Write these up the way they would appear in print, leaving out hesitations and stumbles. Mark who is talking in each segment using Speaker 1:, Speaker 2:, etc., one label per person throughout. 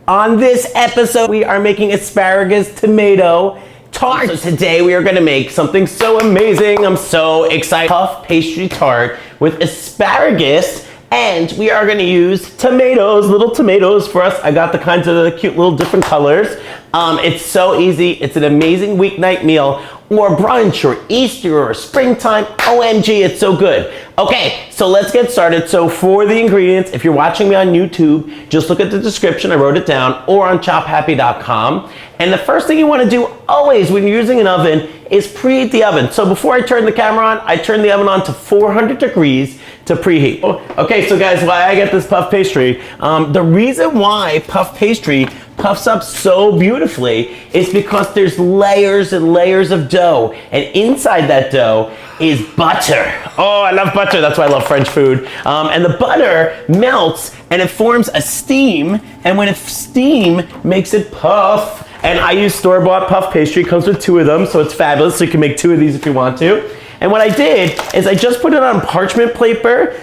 Speaker 1: On this episode, we are making asparagus tomato tart. So today we are gonna make something so amazing. I'm so excited. Puff pastry tart with asparagus, and we are gonna use tomatoes, little tomatoes for us. I got the kinds of the cute little different colors. It's so easy. It's an amazing weeknight meal, or brunch, or Easter, or springtime. OMG, it's so good. Okay, so let's get started. So for the ingredients, if you're watching me on YouTube, just look at the description, I wrote it down, or on chophappy.com. And the first thing you wanna do always when you're using an oven is preheat the oven. So before I turn the camera on, I turn the oven on to 400 degrees to preheat. Okay, so guys, why I get this puff pastry, the reason why puff pastry puffs up so beautifully is because there's layers and layers of dough, and inside that dough is butter. Oh, I love butter. That's why I love French food. And the butter melts and it forms a steam, and when it's steam makes it puff. And I use store-bought puff pastry. It comes with 2 of them, so it's fabulous. So you can make 2 of these if you want to. And what I did is I just put it on parchment paper,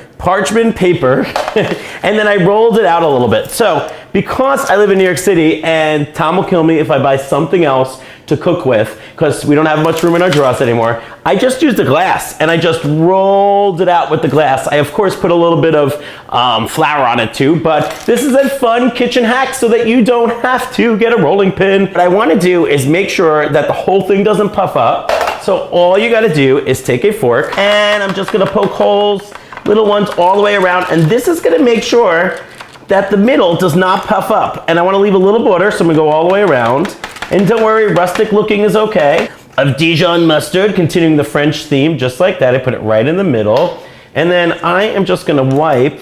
Speaker 1: and then I rolled it out a little bit. So because I live in New York City, and Tom will kill me if I buy something else to cook with, because we don't have much room in our drawers anymore, I just used a glass and I just rolled it out with the glass. I of course put a little bit of flour on it too, but this is a fun kitchen hack so that you don't have to get a rolling pin. What I want to do is make sure that the whole thing doesn't puff up. So all you got to do is take a fork, and I'm just going to poke holes, little ones all the way around, and this is going to make sure that the middle does not puff up. And I want to leave a little border, so I'm going to go all the way around. And don't worry, rustic looking is okay. Of Dijon mustard, continuing the French theme, just like that. I put it right in the middle. And then I am just going to wipe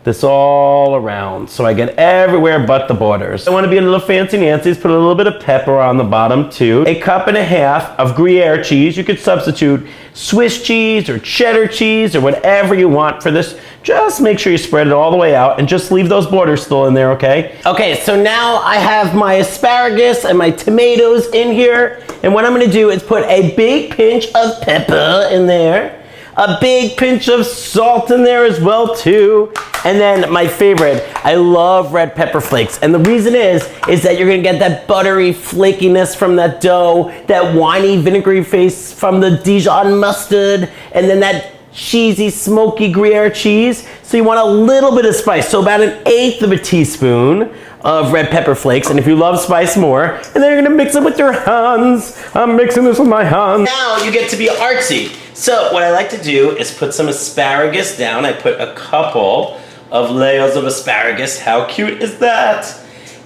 Speaker 1: this all around so I get everywhere but the borders. I want to be a little fancy Nancy's, put a little bit of pepper on the bottom too. 1.5 cups of Gruyere cheese. You could substitute Swiss cheese or cheddar cheese or whatever you want for this. Just make sure you spread it all the way out and just leave those borders still in there, okay? Okay, so now I have my asparagus and my tomatoes in here, and what I'm gonna do is put a big pinch of pepper in there, a big pinch of salt in there as well too. And then my favorite, I love red pepper flakes. And the reason is that you're gonna get that buttery flakiness from that dough, that winey vinegary face from the Dijon mustard, and then that cheesy, smoky Gruyere cheese. So you want a little bit of spice. So about 1/8 teaspoon of red pepper flakes. And if you love spice more, and then you're gonna mix it with your hands. I'm mixing this with my hands. Now you get to be artsy. So what I like to do is put some asparagus down. I put a couple of layers of asparagus. How cute is that?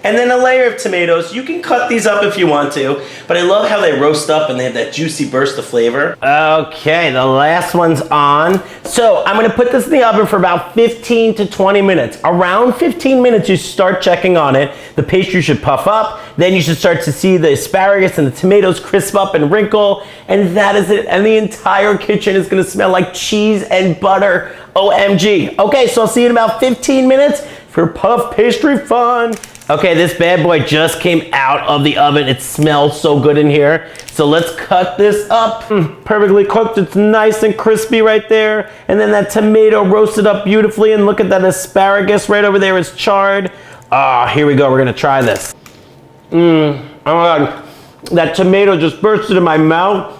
Speaker 1: And then a layer of tomatoes. You can cut these up if you want to, but I love how they roast up and they have that juicy burst of flavor. Okay, the last one's on. So I'm gonna put this in the oven for about 15 to 20 minutes. Around 15 minutes, you start checking on it. The pastry should puff up. Then you should start to see the asparagus and the tomatoes crisp up and wrinkle. And that is it. And the entire kitchen is gonna smell like cheese and butter. OMG. Okay, so I'll see you in about 15 minutes for puff pastry fun. Okay, this bad boy just came out of the oven. It smells so good in here. So let's cut this up. Perfectly cooked. It's nice and crispy right there. And then that tomato roasted up beautifully. And look at that asparagus right over there. It's charred. Here we go. We're gonna try this. Oh my God. That tomato just bursted in my mouth.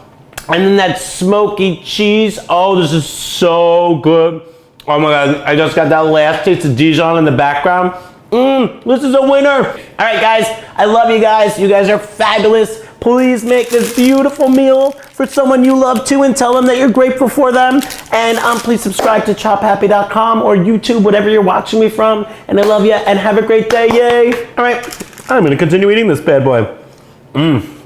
Speaker 1: And then that smoky cheese. Oh, this is so good. Oh my God. I just got that last taste of Dijon in the background. This is a winner. All right, guys, I love you guys. You guys are fabulous. Please make this beautiful meal for someone you love too, and tell them that you're grateful for them. And please subscribe to chophappy.com or YouTube, whatever you're watching me from. And I love you, and have a great day. Yay. All right, I'm gonna continue eating this bad boy.